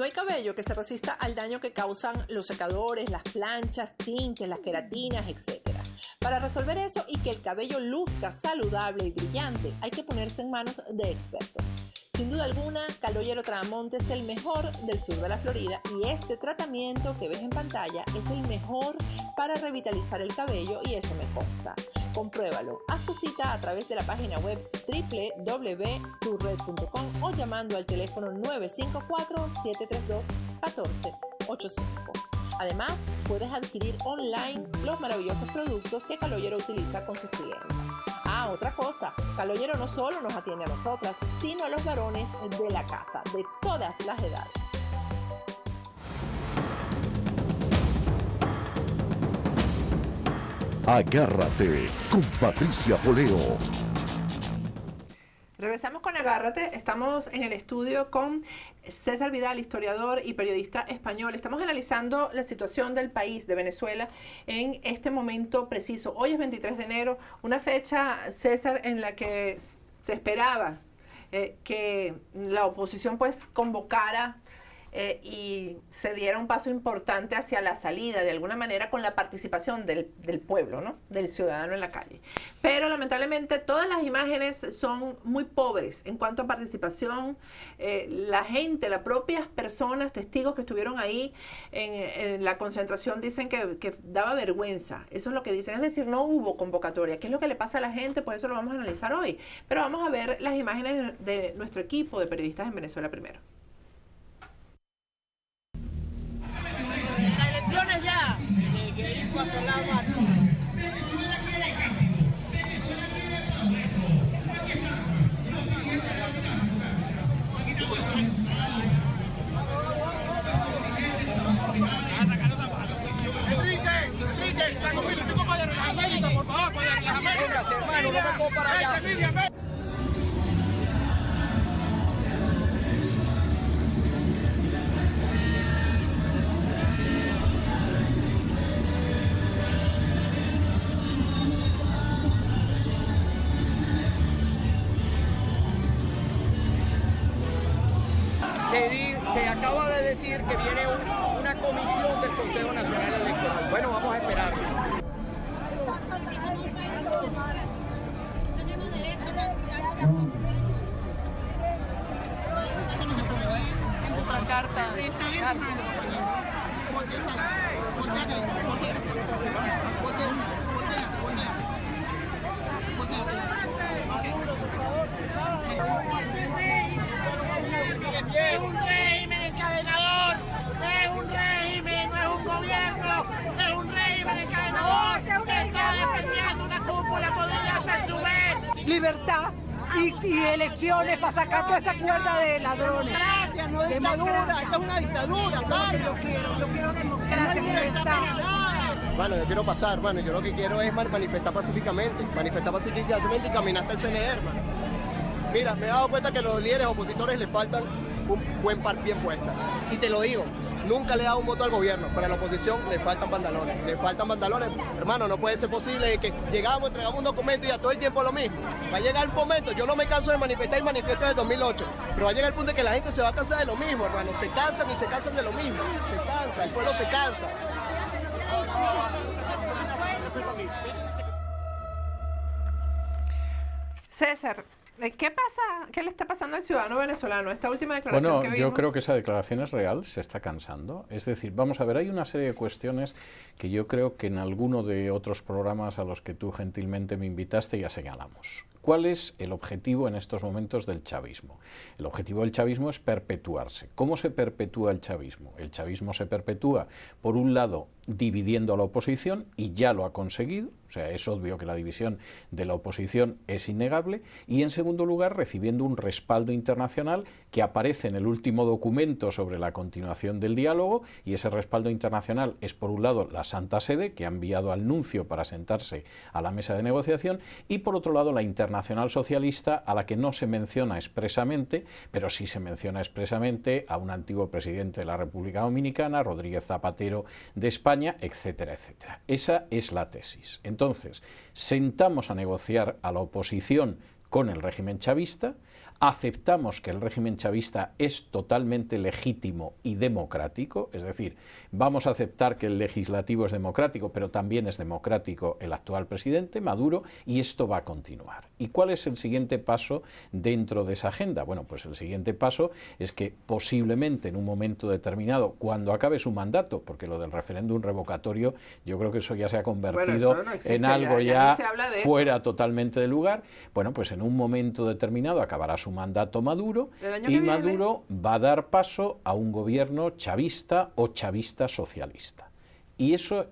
No hay cabello que se resista al daño que causan los secadores, las planchas, tintes, las queratinas, etc. Para resolver eso y que el cabello luzca saludable y brillante, hay que ponerse en manos de expertos. Sin duda alguna, Caloyero Tradamonte es el mejor del sur de la Florida y este tratamiento que ves en pantalla es el mejor para revitalizar el cabello y eso me consta. Compruébalo. Haz tu cita a través de la página web www.turred.com o llamando al teléfono 954-732-1485. Además, puedes adquirir online los maravillosos productos que Caloyero utiliza con sus clientes. Ah, otra cosa, Caloyero no solo nos atiende a nosotras, sino a los varones de la casa, de todas las edades. Agárrate con Patricia Poleo. Regresamos con Agárrate. Estamos en el estudio con César Vidal, historiador y periodista español. Estamos analizando la situación del país, de Venezuela, en este momento preciso. Hoy es 23 de enero, una fecha, César, en la que se esperaba que la oposición pues convocara y se diera un paso importante hacia la salida, de alguna manera, con la participación del pueblo, ¿no? Del ciudadano en la calle. Pero lamentablemente todas las imágenes son muy pobres en cuanto a participación. La gente, las propias personas, testigos que estuvieron ahí en la concentración dicen que daba vergüenza. Eso es lo que dicen, es decir, no hubo convocatoria. ¿Qué es lo que le pasa a la gente? Pues eso lo vamos a analizar hoy. Pero vamos a ver las imágenes de nuestro equipo de periodistas en Venezuela primero. Las elecciones ya. Que ir para hacer la mano. Enrique, está un minutico para las Américas, por favor, para las Américas. Hermano, no me puedo parar allá. Se acaba de decir que viene una comisión del Consejo Nacional Electoral. Bueno, vamos a esperar. Tenemos derecho a transitar en tu pancarta. Es un régimen encadenador, es un régimen, no es un gobierno, es un régimen encadenador que está defendiendo una cúpula podrida hasta su vez. Libertad y elecciones para sacar toda esa cuerda de ladrones. Democracia, no dictadura, esto es una dictadura, Yo quiero democracia, libertad. Bueno, yo quiero pasar, hermano, yo lo que quiero es manifestar pacíficamente y caminar hasta el CNE, hermano. Mira, me he dado cuenta que a los líderes opositores les faltan un buen par bien puesta. Y te lo digo, nunca le he dado un voto al gobierno, pero a la oposición le faltan pantalones. Hermano, no puede ser posible que llegamos, entregamos un documento y a todo el tiempo lo mismo. Va a llegar un momento, yo no me canso de manifestar y manifiesto desde el 2008, pero va a llegar el punto en que la gente se va a cansar de lo mismo, hermano. Se cansan y se cansan de lo mismo. Se cansa, el pueblo se cansa. César, ¿qué pasa? ¿Qué le está pasando al ciudadano venezolano? Esta última declaración que vimos. Yo creo que esa declaración es real, se está cansando. Es decir, vamos a ver, hay una serie de cuestiones que yo creo que en alguno de otros programas a los que tú gentilmente me invitaste ya señalamos. ¿Cuál es el objetivo en estos momentos del chavismo? El objetivo del chavismo es perpetuarse. ¿Cómo se perpetúa el chavismo? El chavismo se perpetúa, por un lado, dividiendo a la oposición, y ya lo ha conseguido, o sea, es obvio que la división de la oposición es innegable, y en segundo lugar, recibiendo un respaldo internacional que aparece en el último documento sobre la continuación del diálogo, y ese respaldo internacional es, por un lado, la Santa Sede, que ha enviado al nuncio para sentarse a la mesa de negociación, y por otro lado, la Internacional Socialista, a la que no se menciona expresamente, pero sí se menciona expresamente a un antiguo presidente de la República Dominicana, Rodríguez Zapatero de España, etcétera, etcétera. Esa es la tesis. Entonces, sentamos a negociar a la oposición con el régimen chavista, aceptamos que el régimen chavista es totalmente legítimo y democrático, es decir, vamos a aceptar que el legislativo es democrático, pero también es democrático el actual presidente, Maduro, y esto va a continuar. ¿Y cuál es el siguiente paso dentro de esa agenda? Bueno, pues el siguiente paso es que posiblemente en un momento determinado, cuando acabe su mandato, porque lo del referéndum revocatorio, yo creo que eso ya se ha convertido eso no existe, en algo ya ni se habla de fuera totalmente de lugar, bueno, pues en un momento determinado acabará su mandato Maduro y Maduro va a dar paso a un gobierno chavista o chavista socialista. Y esa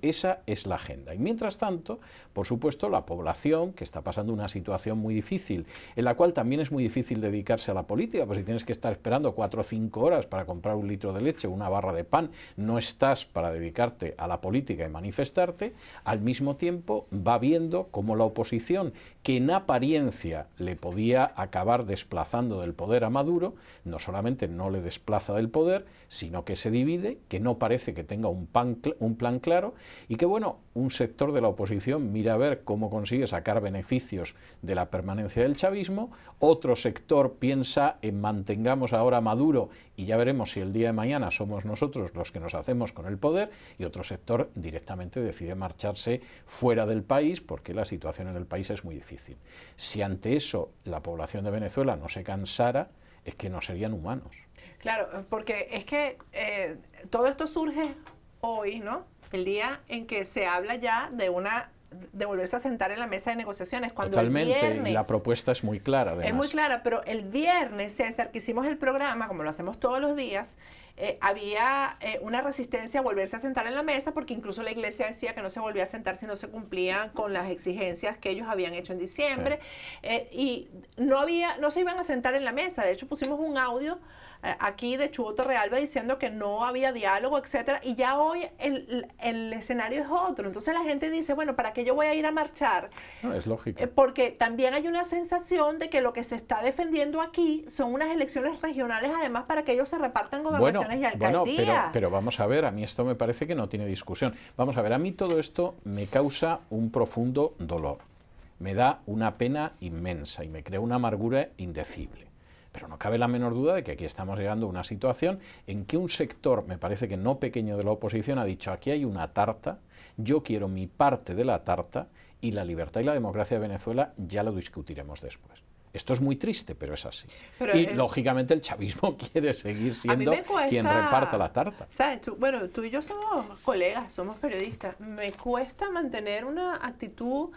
es la agenda. Y mientras tanto, por supuesto, la población, que está pasando una situación muy difícil, en la cual también es muy difícil dedicarse a la política, pues si tienes que estar esperando 4 o 5 horas para comprar un litro de leche, una barra de pan, no estás para dedicarte a la política y manifestarte, al mismo tiempo va viendo cómo la oposición, que en apariencia le podía acabar desplazando del poder a Maduro, no solamente no le desplaza del poder, sino que se divide, que no parece que tenga un plan claro, y que bueno, un sector de la oposición mira a ver cómo consigue sacar beneficios de la permanencia del chavismo, otro sector piensa en mantengamos ahora a Maduro y ya veremos si el día de mañana somos nosotros los que nos hacemos con el poder, y otro sector directamente decide marcharse fuera del país porque la situación en el país es muy difícil. Si ante eso la población de Venezuela no se cansara, es que no serían humanos. Claro, porque es que todo esto surge hoy, ¿no? El día en que se habla ya de volverse a sentar en la mesa de negociaciones. Cuando Totalmente, el viernes, y la propuesta es muy clara, además. es muy clara, pero el viernes, César, que hicimos el programa, como lo hacemos todos los días, había una resistencia a volverse a sentar en la mesa, porque incluso la iglesia decía que no se volvía a sentar si no se cumplían con las exigencias que ellos habían hecho en diciembre, y no se iban a sentar en la mesa. De hecho, pusimos un audio aquí de Chubo Torrealba diciendo que no había diálogo, etcétera, y ya hoy el escenario es otro. Entonces la gente dice, bueno, ¿para qué yo voy a ir a marchar? No, es lógico. Porque también hay una sensación de que lo que se está defendiendo aquí son unas elecciones regionales, además, para que ellos se repartan gobernaciones y alcaldías. Bueno, pero vamos a ver, a mí esto me parece que no tiene discusión. Vamos a ver, a mí todo esto me causa un profundo dolor, me da una pena inmensa y me crea una amargura indecible. Pero no cabe la menor duda de que aquí estamos llegando a una situación en que un sector, me parece que no pequeño, de la oposición ha dicho, aquí hay una tarta, yo quiero mi parte de la tarta, y la libertad y la democracia de Venezuela ya lo discutiremos después. Esto es muy triste, pero es así. Y lógicamente el chavismo quiere seguir siendo quien reparta la tarta. ¿Sabes? Tú y yo somos colegas, somos periodistas. Me cuesta mantener una actitud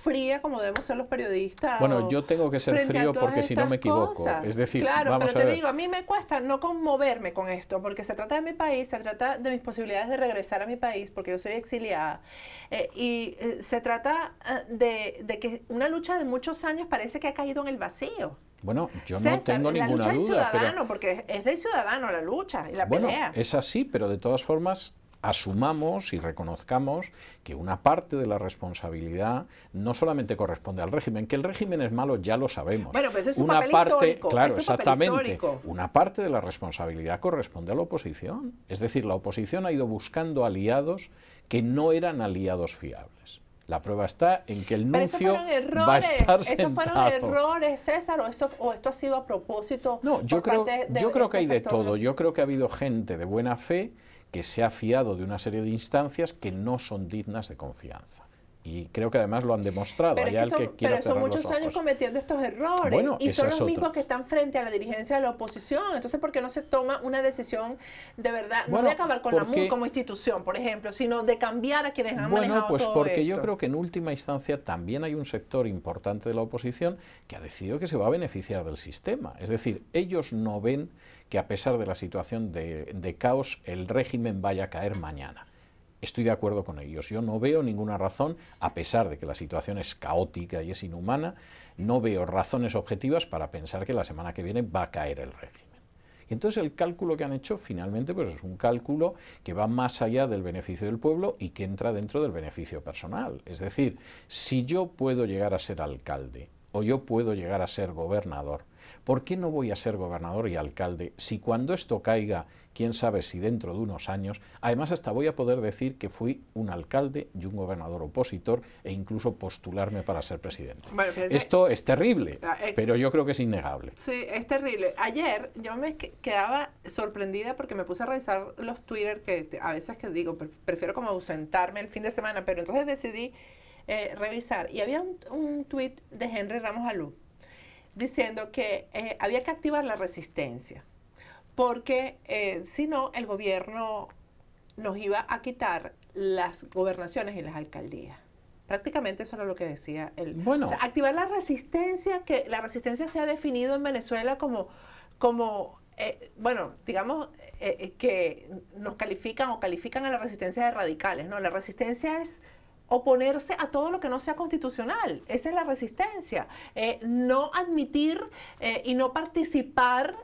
fría como debemos ser los periodistas. Bueno, yo tengo que ser frío porque si no me equivoco. Cosas. Es decir, claro, vamos pero a ver. te digo, a mí me cuesta no conmoverme con esto, porque se trata de mi país, se trata de mis posibilidades de regresar a mi país, porque yo soy exiliada. Se trata de que una lucha de muchos años parece que ha caído en el vacío. Bueno, yo César, no tengo ninguna la lucha del duda. ciudadano, porque es del ciudadano la lucha y la pelea. Es así, pero de todas formas asumamos y reconozcamos que una parte de la responsabilidad no solamente corresponde al régimen, que el régimen es malo ya lo sabemos. Bueno, pues es un una papel parte, histórico. claro, es un papel exactamente. histórico. Una parte de la responsabilidad corresponde a la oposición. Es decir, la oposición ha ido buscando aliados que no eran aliados fiables. La prueba está en que el nuncio va a estar sentado. ¿Esos fueron errores, César, o esto ha sido a propósito? No, yo creo que hay de sector? todo. Yo creo que ha habido gente de buena fe que se ha fiado de una serie de instancias que no son dignas de confianza. Y creo que además lo han demostrado. Pero son muchos años cometiendo estos errores. Bueno, y son es los mismos otro. que están frente a la dirigencia de la oposición. Entonces, ¿por qué no se toma una decisión de verdad? No Bueno, de acabar con la MUD como institución, por ejemplo, sino de cambiar a quienes han manejado pues todo porque esto. yo creo que en última instancia también hay un sector importante de la oposición que ha decidido que se va a beneficiar del sistema. Es decir, ellos no ven que a pesar de la situación de caos el régimen vaya a caer mañana. Estoy de acuerdo con ellos. Yo no veo ninguna razón, a pesar de que la situación es caótica y es inhumana, no veo razones objetivas para pensar que la semana que viene va a caer el régimen. Y entonces el cálculo que han hecho finalmente pues es un cálculo que va más allá del beneficio del pueblo y que entra dentro del beneficio personal. Es decir, si yo puedo llegar a ser alcalde o yo puedo llegar a ser gobernador. ¿Por qué no voy a ser gobernador y alcalde si cuando esto caiga, quién sabe si dentro de unos años, además hasta voy a poder decir que fui un alcalde y un gobernador opositor e incluso postularme para ser presidente? Bueno, esto es terrible, pero yo creo que es innegable. Sí, es terrible. Ayer yo me quedaba sorprendida porque me puse a revisar los Twitter, que a veces que digo, prefiero como ausentarme el fin de semana, pero entonces decidí revisar. Y había un tweet de Henry Ramos Alú diciendo que había que activar la resistencia, porque si no, el gobierno nos iba a quitar las gobernaciones y las alcaldías. Prácticamente eso era lo que decía él. Bueno. O sea, activar la resistencia, que la resistencia se ha definido en Venezuela como bueno, digamos que nos califican o califican a la resistencia de radicales, ¿no? La resistencia es oponerse a todo lo que no sea constitucional. Esa es la resistencia. No admitir y no participar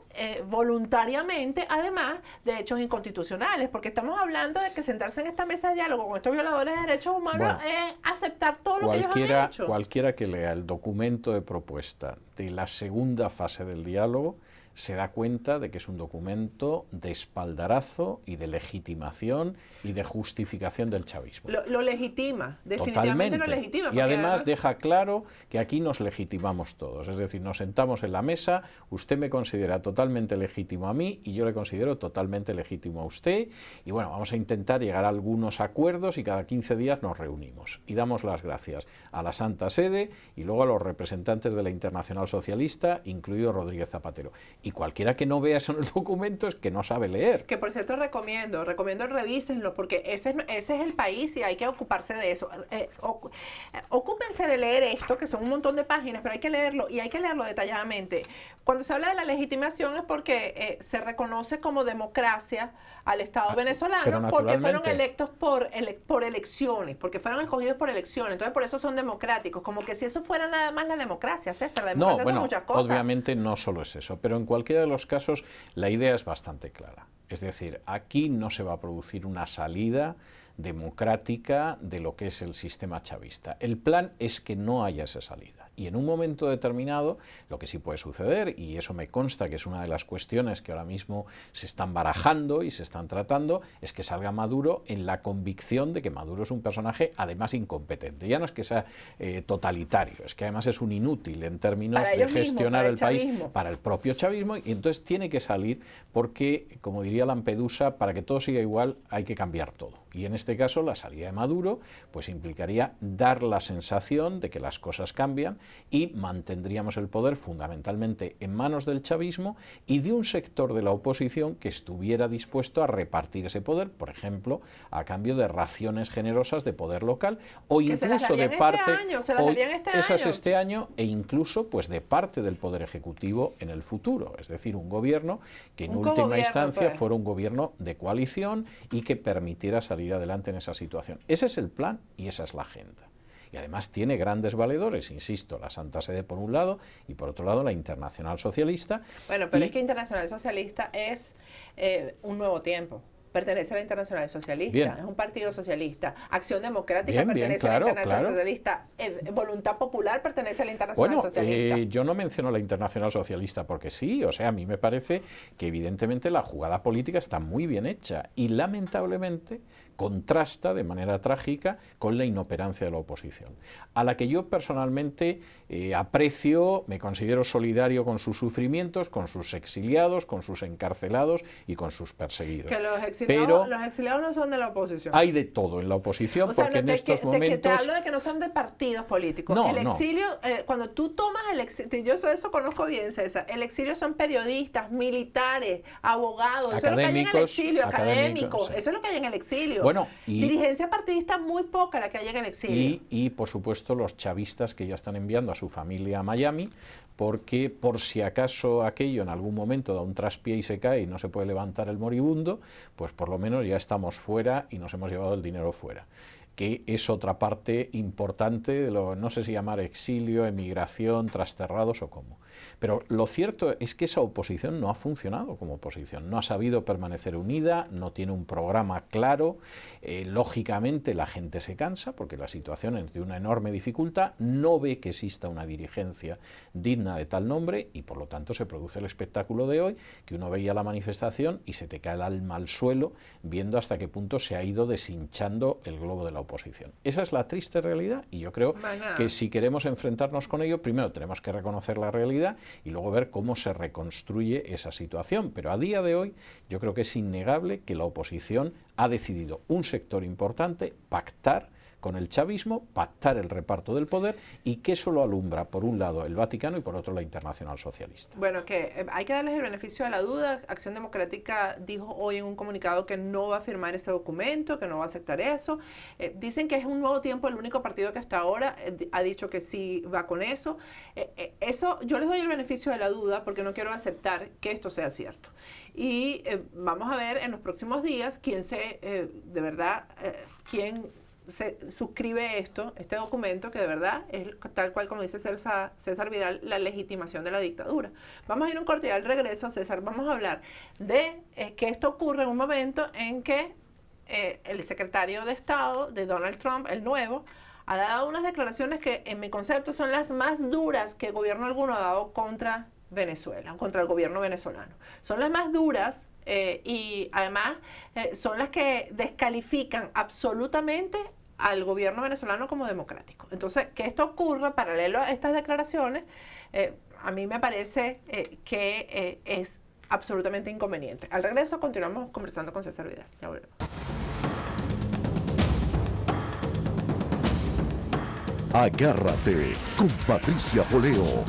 voluntariamente, además, de hechos inconstitucionales, porque estamos hablando de que sentarse en esta mesa de diálogo con estos violadores de derechos humanos es aceptar todo lo que ellos han hecho. Cualquiera que lea el documento de propuesta de la segunda fase del diálogo se da cuenta de que es un documento de espaldarazo y de legitimación y de justificación del chavismo. Lo legitima, definitivamente. Totalmente. Lo legitima. Y además deja claro que aquí nos legitimamos todos, es decir, nos sentamos en la mesa, usted me considera totalmente legítimo a mí y yo le considero totalmente legítimo a usted, y bueno, vamos a intentar llegar a algunos acuerdos y cada 15 días nos reunimos y damos las gracias a la Santa Sede y luego a los representantes de la Internacional Socialista, incluido Rodríguez Zapatero. Y cualquiera que no vea eso en el documento es que no sabe leer. Que por cierto recomiendo revísenlo, porque ese es el país y hay que ocuparse de eso. Ocúpense de leer esto, que son un montón de páginas, pero hay que leerlo y hay que leerlo detalladamente. Cuando se habla de la legitimación es porque se reconoce como democracia al Estado venezolano porque fueron electos por elecciones, porque fueron escogidos por elecciones, entonces por eso son democráticos, como que si eso fuera nada más la democracia, César, la democracia son muchas cosas. Obviamente no solo es eso, pero en cualquiera de los casos la idea es bastante clara, es decir, aquí no se va a producir una salida democrática de lo que es el sistema chavista. El plan es que no haya esa salida. Y en un momento determinado, lo que sí puede suceder, y eso me consta que es una de las cuestiones que ahora mismo se están barajando y se están tratando, es que salga Maduro en la convicción de que Maduro es un personaje además incompetente. Ya no es que sea totalitario, es que además es un inútil en términos de gestionar el país para el propio chavismo, y entonces tiene que salir porque, como diría Lampedusa, para que todo siga igual hay que cambiar todo. Y en este caso la salida de Maduro pues implicaría dar la sensación de que las cosas cambian y mantendríamos el poder fundamentalmente en manos del chavismo y de un sector de la oposición que estuviera dispuesto a repartir ese poder, por ejemplo, a cambio de raciones generosas de poder local o incluso de parte este año e incluso pues de parte del poder ejecutivo en el futuro, es decir, un gobierno que en última instancia fuera un gobierno de coalición y que permitiera salir adelante en esa situación. Ese es el plan y esa es la agenda. Y además tiene grandes valedores, insisto, la Santa Sede por un lado y por otro lado la Internacional Socialista. Bueno, pero es que Internacional Socialista es un nuevo tiempo. Pertenece a la Internacional Socialista, es un partido socialista. Acción Democrática pertenece a la Internacional Socialista. Voluntad Popular pertenece a la Internacional Socialista. Yo no menciono la Internacional Socialista porque sí, o sea, a mí me parece que evidentemente la jugada política está muy bien hecha y lamentablemente contrasta de manera trágica con la inoperancia de la oposición, a la que yo personalmente aprecio, me considero solidario con sus sufrimientos, con sus exiliados, con sus encarcelados y con sus perseguidos. Que los exiliados no son de la oposición. Hay de todo en la oposición, porque en estos momentos... Te hablo de que no son de partidos políticos. El exilio, cuando tú tomas el exilio, yo eso conozco bien, César, el exilio son periodistas, militares, abogados, eso es lo que hay en el exilio, académicos, eso es lo que hay en el exilio. Dirigencia partidista muy poca la que hay en el exilio. Y por supuesto los chavistas que ya están enviando a su familia a Miami, porque por si acaso aquello en algún momento da un traspié y se cae y no se puede levantar el moribundo, pues por lo menos ya estamos fuera y nos hemos llevado el dinero fuera. que es otra parte importante de lo, no sé si llamar exilio, emigración, trasterrados o cómo. Pero lo cierto es que esa oposición no ha funcionado como oposición, no ha sabido permanecer unida, no tiene un programa claro, lógicamente la gente se cansa porque la situación es de una enorme dificultad, no ve que exista una dirigencia digna de tal nombre y por lo tanto se produce el espectáculo de hoy, que uno veía la manifestación y se te cae el alma al suelo viendo hasta qué punto se ha ido deshinchando el globo de la oposición. Esa es la triste realidad y yo creo que si queremos enfrentarnos con ello, primero tenemos que reconocer la realidad y luego ver cómo se reconstruye esa situación. Pero a día de hoy yo creo que es innegable que la oposición ha decidido, un sector importante, pactar con el chavismo, pactar el reparto del poder y que eso lo alumbra por un lado el Vaticano y por otro la Internacional Socialista. Bueno, que hay que darles el beneficio de la duda. Acción Democrática dijo hoy en un comunicado que no va a firmar este documento, que no va a aceptar eso. Dicen que es un nuevo tiempo, el único partido que hasta ahora ha dicho que sí va con eso. Eso yo les doy el beneficio de la duda porque no quiero aceptar que esto sea cierto. Y vamos a ver en los próximos días quién de verdad, quién se suscribe este documento que de verdad es tal cual como dice César Vidal, la legitimación de la dictadura. Vamos a ir a un corte y al regreso, César, vamos a hablar de que esto ocurre en un momento en que el secretario de Estado de Donald Trump, el nuevo, ha dado unas declaraciones que en mi concepto son las más duras que gobierno alguno ha dado contra Venezuela, contra el gobierno venezolano. Son las más duras y además son las que descalifican absolutamente al gobierno venezolano como democrático. Entonces, que esto ocurra paralelo a estas declaraciones, a mí me parece que es absolutamente inconveniente. Al regreso continuamos conversando con César Vidal. Ya volvemos. Agárrate con Patricia Poleo.